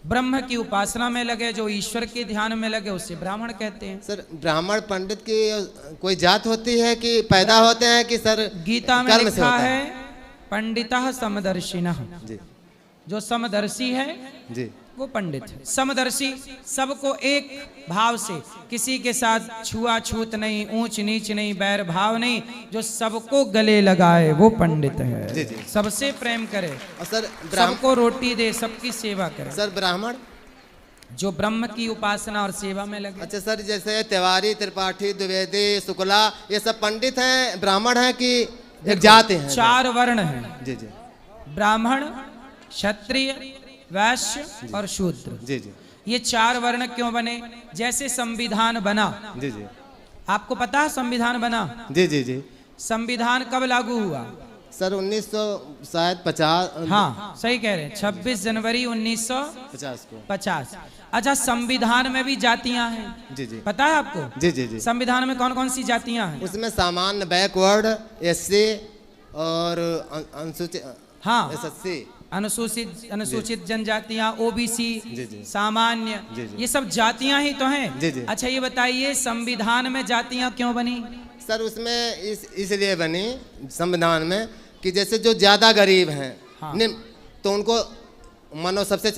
ब्रह्म की उपासना में लगे, जो ईश्वर के ध्यान में लगे, उसे ब्राह्मण कहते हैं। सर ब्राह्मण पंडित की कोई जात होती है कि पैदा होते हैं कि सर गीता में कर्म से लिखा होता है पंडितः समदर्शिनः, जी जो समदर्शी है जी वो पंडित है। समदर्शी सबको एक भाव से, किसी के साथ छुआछूत नहीं, ऊंच नीच नहीं, बैर भाव नहीं, जो सबको गले लगाए वो पंडित है। जी, जी। सबसे प्रेम करे और सर सबको रोटी दे, सबकी सेवा करे। सर ब्राह्मण जो ब्रह्म की उपासना और सेवा में लगे। अच्छा सर, जैसे तिवारी, त्रिपाठी, द्विवेदी, शुक्ला, ये सब पंडित हैं, ब्राह्मण हैं कि एक जाति हैं? 4 वर्ण हैं। जी जी ब्राह्मण, क्षत्रिय, वैश्य और शूद्र। जी जी ये 4 वर्ण क्यों बने? जैसे संविधान बना, जी जी आपको पता है संविधान बना? जी जी जी संविधान कब लागू हुआ? सर 1950। हाँ सही कह रहे हैं, 26 जनवरी 1950 50 को। अच्छा, संविधान में भी जातियां हैं, जी जी पता है आपको? जी जी जी संविधान में कौन कौन सी जातियां हैं? उसमें सामान्य, बैकवर्ड, एससी और अनुसूचित, हाँ, एसएससी, अनुसूचित जनजातियां, ओबीसी, जी जी सामान्य, जी जी ये सब जातियां ही तो हैं। जी जी। अच्छा ये बताइए, संविधान में जातियां क्यों बनी? सर उसमें इसलिए बनी संविधान में कि जैसे जो ज़्यादा गरीब हैं, हाँ। तो उनको मानो सबसे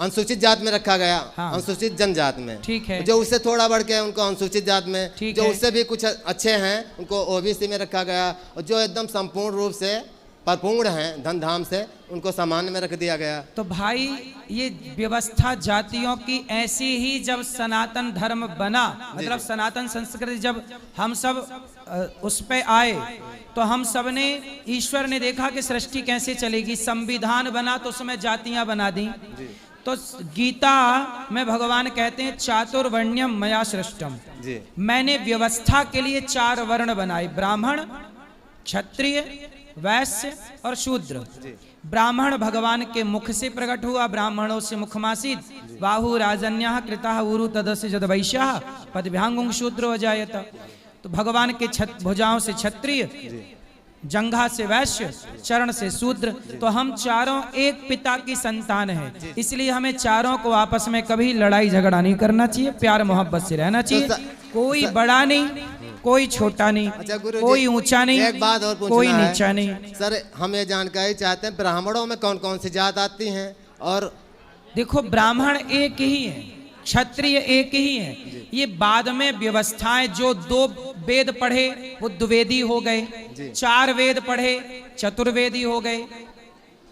अनुसूचित जात में रखा गया। हाँ। अनुसूचित जनजात में, ठीक है। जो उससे थोड़ा बढ़ के उनको अनुसूचित जात में, ठीक जो है। उससे भी कुछ अच्छे हैं उनको ओबीसी में रखा गया, और जो एकदम संपूर्ण रूप से परिपूर्ण हैं धन धाम से, उनको सामान्य में रख दिया गया। तो भाई ये व्यवस्था जातियों की ऐसी ही जब सनातन धर्म बना, मतलब सनातन संस्कृति जब हम सब उस पे आए, तो हम सब ने, ईश्वर ने देखा कि सृष्टि कैसे चलेगी, संविधान बना तो उसमें जातियां बना दी। तो गीता में भगवान कहते हैं चातुर्वर्ण्यम मया सृष्टम, जी मैंने व्यवस्था के लिए 4 वर्ण बनाए, ब्राह्मण, क्षत्रिय, वैश्य और शूद्र। ब्राह्मण भगवान के मुख से प्रकट हुआ, ब्राह्मणों से मुखमासीत, बाहु राजन्यः कृतः उरु तदस्य जद वैश्यः पदभ्यांगुं शूद्रो अजायत। तो भगवान के भुजाओं से क्षत्रिय, जंघा से वैश्य, चरण से शूद्र। तो हम चारों एक पिता की संतान हैं, इसलिए हमें चारों को आपस में कभी लड़ाई झगड़ा नहीं करना चाहिए, प्यार मोहब्बत से रहना चाहिए। कोई बड़ा नहीं, कोई छोटा नहीं, अच्छा गुरु कोई जी, ऊंचा नहीं, एक बात और पूछना कोई है। नीचा नहीं। सर हम ये जानकारी चाहते हैं, ब्राह्मणों में कौन कौन सी जात आती हैं? और देखो ब्राह्मण एक ही है, क्षत्रिय एक ही है, ये बाद में व्यवस्थाएं, जो 2 वेद पढ़े वो द्विवेदी हो गए, 4 वेद पढ़े चतुर्वेदी हो गए।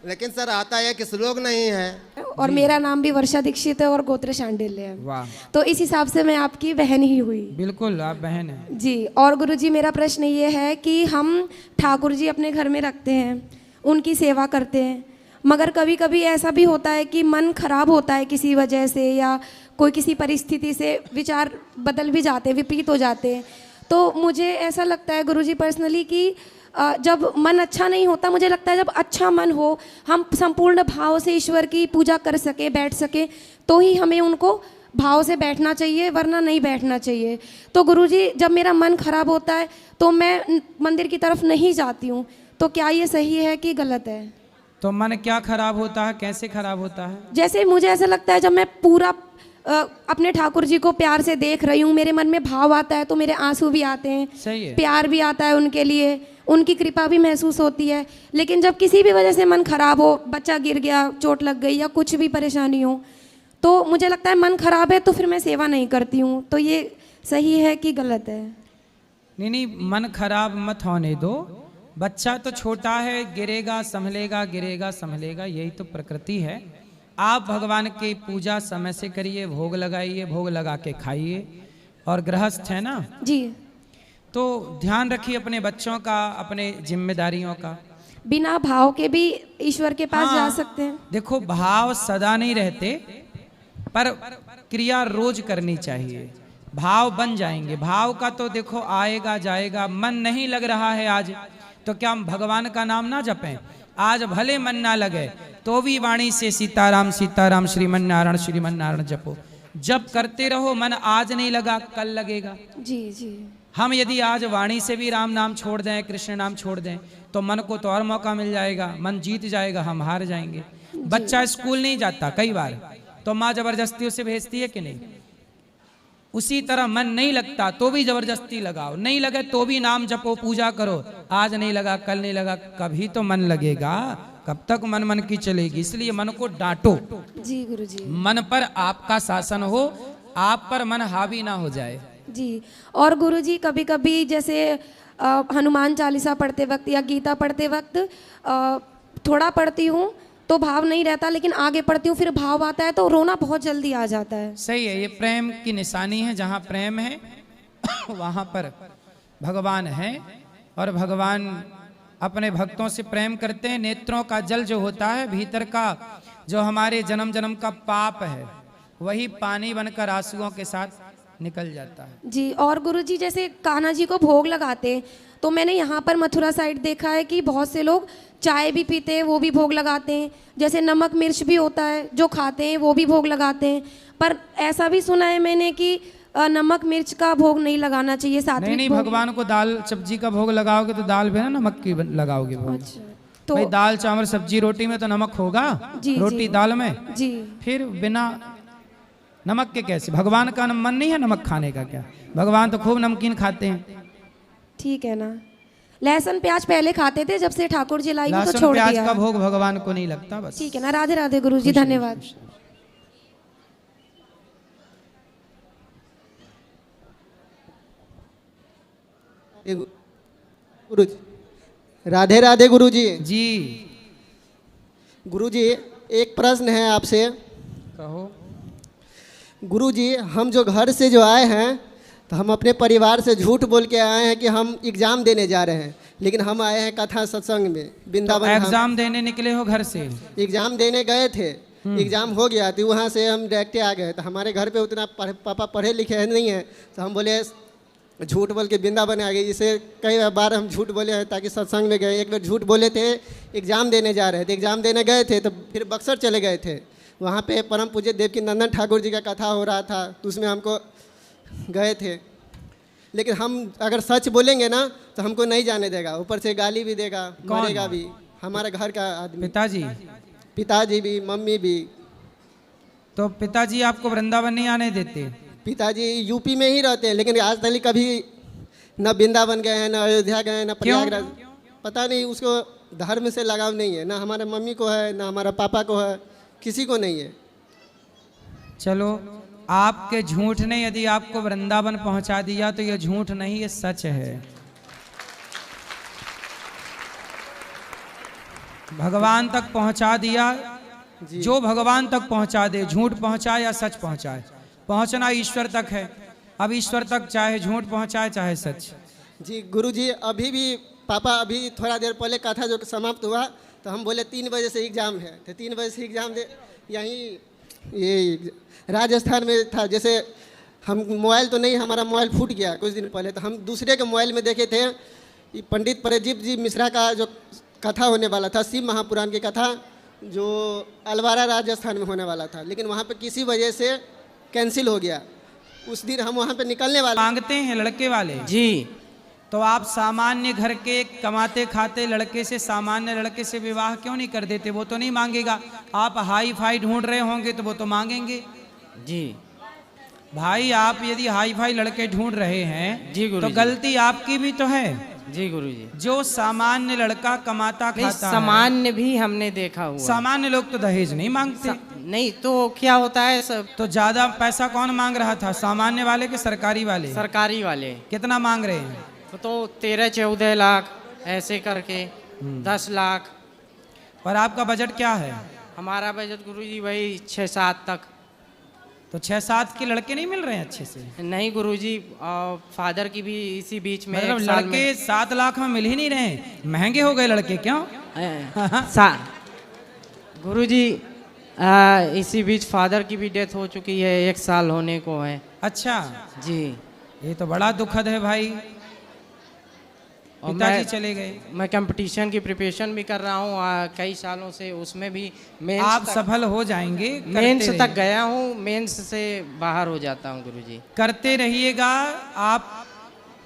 लेकिन सर आता है कि श्लोक नहीं है। और मेरा नाम भी वर्षा दीक्षित है और गोत्र शांडिल्य है। वाह, तो इस हिसाब से मैं आपकी बहन ही हुई। बिल्कुल आप बहन हैं। जी। और गुरुजी मेरा प्रश्न ये है कि हम ठाकुर जी अपने घर में रखते हैं, उनकी सेवा करते हैं, मगर कभी कभी ऐसा भी होता है कि मन खराब होता है किसी वजह से, या कोई किसी परिस्थिति से विचार बदल भी जाते हैं, विपरीत हो जाते हैं। तो मुझे ऐसा लगता है गुरुजी पर्सनली कि जब मन अच्छा नहीं होता, मुझे लगता है जब अच्छा मन हो, हम संपूर्ण भाव से ईश्वर की पूजा कर सके, बैठ सके, तो ही हमें उनको भाव से बैठना चाहिए, वरना नहीं बैठना चाहिए। तो गुरुजी जब मेरा मन खराब होता है तो मैं मंदिर की तरफ नहीं जाती हूँ, तो क्या ये सही है कि गलत है? तो मन क्या खराब होता है, कैसे खराब होता है? जैसे मुझे ऐसा लगता है जब मैं पूरा अपने ठाकुर जी को प्यार से देख रही हूँ, मेरे मन में भाव आता है तो मेरे आंसू भी आते हैं, सही है। प्यार भी आता है उनके लिए, उनकी कृपा भी महसूस होती है। लेकिन जब किसी भी वजह से मन खराब हो, बच्चा गिर गया, चोट लग गई, या कुछ भी परेशानी हो, तो मुझे लगता है मन खराब है तो फिर मैं सेवा नहीं करती हूँ। तो ये सही है कि गलत है? नहीं नहीं, मन खराब मत होने दो, बच्चा तो छोटा है, गिरेगा संभलेगा, गिरेगा संभलेगा, यही तो प्रकृति है। आप भगवान की पूजा समय से करिए, भोग लगाइए, भोग लगा के खाइए, और गृहस्थ है ना जी, तो ध्यान रखिए अपने बच्चों का, अपने जिम्मेदारियों का। बिना भाव के भी ईश्वर के पास जा सकते हैं। देखो भाव सदा नहीं रहते, पर क्रिया रोज करनी चाहिए, भाव बन जाएंगे। भाव का तो देखो आएगा जाएगा, मन नहीं लग रहा है आज, तो क्या हम भगवान का नाम ना जपें? आज भले मन ना लगे तो भी वाणी से सीताराम सीताराम श्रीमन नारायण जपो। जब करते रहो, मन आज नहीं लगा कल लगेगा। जी जी। हम यदि आज वाणी से भी राम नाम छोड़ दें, कृष्ण नाम छोड़ दें, तो मन को तो और मौका मिल जाएगा, मन जीत जाएगा, हम हार जाएंगे। बच्चा स्कूल नहीं जाता कई बार, तो माँ जबरदस्ती उसे भेजती है कि नहीं? उसी तरह मन नहीं लगता तो भी जबरदस्ती लगाओ, नहीं लगे तो भी नाम जपो, पूजा करो। आज नहीं लगा, कल नहीं लगा, कभी तो मन लगेगा। कब तक मन मन की चलेगी? इसलिए मन को डांटो, जी गुरुजी। मन पर आपका शासन हो, आप पर मन हावी ना हो जाए। जी। और गुरुजी कभी कभी जैसे हनुमान चालीसा पढ़ते वक्त या गीता पढ़ते वक्त थोड़ा पढ़ती हूँ तो भाव नहीं रहता, लेकिन आगे पढ़ती हूँ फिर भाव आता है तो रोना बहुत जल्दी आ जाता है। सही है, ये प्रेम की निशानी है। जहाँ प्रेम है वहाँ पर भगवान है, और भगवान अपने भक्तों से प्रेम करते हैं। नेत्रों का जल जो होता है, भीतर का जो हमारे जन्म जन्म का पाप है, वही पानी बनकर आंसुओं के साथ निकल जाता है। जी। और गुरुजी जैसे कान्हा जी को भोग लगाते हैं तो मैंने यहाँ पर मथुरा साइड देखा है कि बहुत से लोग चाय भी पीते हैं, वो भी भोग लगाते हैं। जैसे नमक मिर्च भी होता है जो खाते हैं, वो भी भोग लगाते हैं। पर ऐसा भी सुना है मैंने कि नमक मिर्च का भोग नहीं लगाना चाहिए, सात्विक नहीं, भोग। भगवान को दाल सब्जी का भोग लगाओगे तो दाल बिना नमक की लगाओगे भोग। अच्छा, तो भाई दाल चावल सब्जी रोटी में तो नमक होगा, जी, रोटी जी। दाल में, जी फिर बिना नमक के कैसे? भगवान का मन नहीं है नमक खाने का क्या? भगवान तो खूब नमकीन खाते हैं। ठीक है ना। लहसुन प्याज पहले खाते थे, जब से ठाकुर जी लाई वो तो लहसुन छोड़ प्याज दिया। का भोग भगवान को नहीं लगता, बस। ठीक है ना। राधे राधे गुरुजी, धन्यवाद। गुरुजी राधे राधे गुरुजी। जी गुरुजी एक प्रश्न है आपसे। कहो। गुरुजी हम जो घर से जो आए हैं तो हम अपने परिवार से झूठ बोल के आए हैं कि हम एग्ज़ाम देने जा रहे हैं, लेकिन हम आए हैं कथा सत्संग में वृंदावन। एग्जाम देने निकले हो घर से? एग्ज़ाम देने गए थे, एग्ज़ाम हो गया तो वहाँ से हम डायरेक्ट आ गए। तो हमारे घर पे उतना पापा पढ़े लिखे नहीं हैं, तो हम बोले झूठ बोल के वृंदावन आ गए। इसे कई बार हम झूठ बोले हैं ताकि सत्संग में गए। एक बार झूठ बोले थे, एग्ज़ाम देने जा रहे थे, एग्ज़ाम देने गए थे तो फिर बक्सर चले गए थे। वहाँ पे परम पूज्य देवकी नंदन ठाकुर जी का कथा हो रहा था, तो उसमें हमको गए थे। लेकिन हम अगर सच बोलेंगे ना तो हमको नहीं जाने देगा, ऊपर से गाली भी देगा, मारेगा भी। हमारे घर का आदमी, पिताजी? पिताजी भी, मम्मी भी। तो पिताजी आपको वृंदावन नहीं आने देते? पिताजी यूपी में ही रहते हैं, लेकिन आज तक कभी न वृंदावन गए हैं, न अयोध्या गए हैं, न प्रयागराज। पता नहीं, उसको धर्म से लगाव नहीं है, ना हमारे मम्मी को है, ना हमारा पापा को है, किसी को नहीं है। चलो, आपके झूठ ने यदि आपको वृंदावन पहुंचा दिया तो ये झूठ नहीं, ये सच है। भगवान तक पहुंचा दिया। जो भगवान तक पहुंचा दे, झूठ पहुंचाए या सच पहुंचाए, पहुंचना ईश्वर तक है। अब ईश्वर तक चाहे झूठ पहुंचाए चाहे सच। जी गुरुजी, अभी भी पापा अभी थोड़ा देर पहले कथा जो समाप्त हुआ तो हम बोले 3 बजे से एग्ज़ाम है, तो 3 बजे से एग्ज़ाम दे। यहीं ये राजस्थान में था। जैसे हम मोबाइल तो नहीं, हमारा मोबाइल फूट गया कुछ दिन पहले, तो हम दूसरे के मोबाइल में देखे थे पंडित प्रदीप जी मिश्रा का जो कथा होने वाला था, शिव महापुराण की कथा, जो अलवारा राजस्थान में होने वाला था, लेकिन वहाँ पे किसी वजह से कैंसिल हो गया। उस दिन हम वहाँ पे निकलने वाले। मांगते हैं लड़के वाले जी, तो आप सामान्य घर के कमाते खाते लड़के से, सामान्य लड़के से विवाह क्यों नहीं कर देते? वो तो नहीं मांगेगा। आप हाई फाई ढूंढ रहे होंगे तो वो तो मांगेंगे जी। भाई आप यदि हाई फाई लड़के ढूंढ रहे हैं जी तो गलती आपकी भी तो है जी गुरुजी। जो सामान्य लड़का कमाता खाता सामान्य भी हमने देखा हुआ। सामान्य लोग तो दहेज नहीं मांगते। नहीं तो क्या होता है सब? तो ज्यादा पैसा कौन मांग रहा था, सामान्य वाले के सरकारी वाले? सरकारी वाले। कितना मांग रहे हैं? तो 13-14 लाख ऐसे करके 10 लाख। और आपका बजट क्या है? हमारा बजट गुरुजी वही 6-7 तक। तो 6-7 के लड़के नहीं मिल रहे हैं अच्छे से? नहीं गुरुजी, फादर की भी इसी बीच में मतलब लड़के 7 लाख में मिल ही नहीं रहे, महंगे हो गए लड़के क्यों? गुरुजी इसी बीच फादर की भी डेथ हो चुकी है, 1 साल होने को है। अच्छा जी, ये तो बड़ा दुखद है भाई। पिताजी चले गए। मैं कंपटीशन की प्रिपरेशन भी कर रहा हूँ कई सालों से, उसमें भी मेंस आप सफल हो जाएंगे। मेंस तक गया हूँ, मेंस से बाहर हो जाता हूँ गुरुजी। करते रहिएगा आप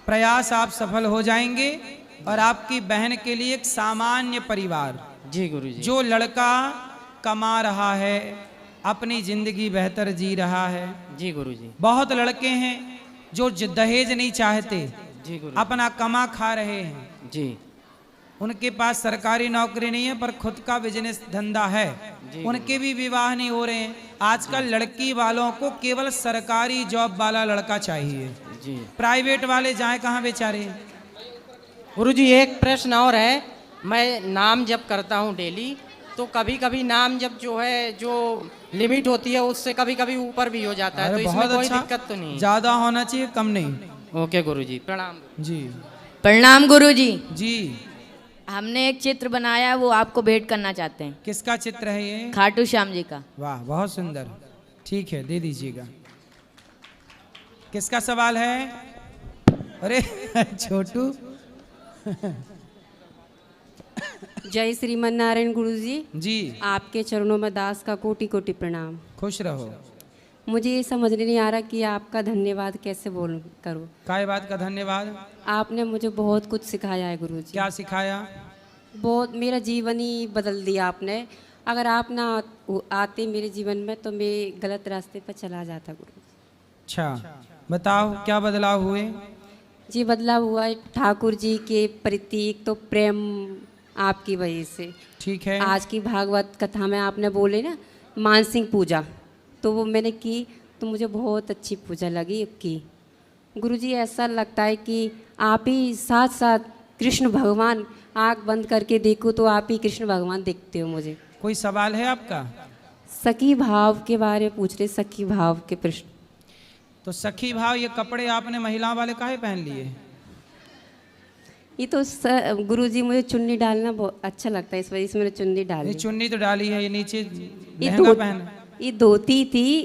प्रयास, आप सफल हो जाएंगे। और आपकी बहन के लिए एक सामान्य परिवार, जी गुरुजी, जो लड़का कमा रहा है, अपनी जिंदगी बेहतर जी रहा है। जी गुरुजी। बहुत लड़के हैं जो दहेज नहीं चाहते, जी गुरु। अपना कमा खा रहे हैं। जी उनके पास सरकारी नौकरी नहीं है पर खुद का बिजनेस धंधा है, उनके भी विवाह नहीं हो रहे हैं। आजकल लड़की वालों को केवल सरकारी जॉब वाला लड़का चाहिए, जी। प्राइवेट वाले जाए कहाँ बेचारे। गुरुजी एक प्रश्न और है, मैं नाम जप करता हूँ डेली, तो कभी कभी नाम जप जो है जो लिमिट होती है उससे कभी कभी ऊपर भी हो जाता है, तो अरे इसमें बहुत कोई अच्छा, दिक्कत तो नहीं? ज्यादा होना चाहिए, कम नहीं। ओके गुरुजी, प्रणाम। जी प्रणाम गुरुजी। जी। हमने एक चित्र बनाया, वो आपको भेंट करना चाहते हैं। किसका चित्र है ये? खाटू श्याम जी का। वाह बहुत सुंदर, ठीक है दे दीजिएगा। किसका सवाल है? अरे छोटू। जय श्रीमन नारायण गुरुजी। जी आपके चरणों में दास का कोटि कोटि प्रणाम। खुश रहो। मुझे ये समझने नहीं आ रहा कि आपका धन्यवाद कैसे करूं। काय बात का धन्यवाद? आपने मुझे बहुत कुछ सिखाया है गुरुजी। क्या सिखाया? बहुत, मेरा जीवन ही बदल दिया आपने। अगर आप ना आते मेरे जीवन में तो मैं गलत रास्ते पर चला जाता गुरुजी। अच्छा बताओ क्या बदलाव हुए? जी बदलाव हुआ है ठाकुर जी के प्रति, एक तो प्रेम आपकी वजह से। ठीक है। आज की भागवत कथा में आपने बोले ना मानसिक पूजा, तो वो मैंने की तो मुझे बहुत अच्छी पूजा लगी की। गुरुजी ऐसा लगता है कि आप ही साथ साथ कृष्ण भगवान, आँख बंद करके देखो तो आप ही कृष्ण भगवान दिखते हो मुझे। कोई सवाल है आपका? सखी भाव के बारे में पूछ रहे, सखी भाव के प्रश्न। तो सखी भाव, ये कपड़े आपने महिलाओं वाले काहे पहन लिए? ये तो गुरुजी मुझे चुन्नी डालना बहुत अच्छा लगता है, इस वजह से मैंने चुन्नी ये डाली। चुन्नी तो डाली है, ये नीचे ये लहंगा पहन। ये धोती थी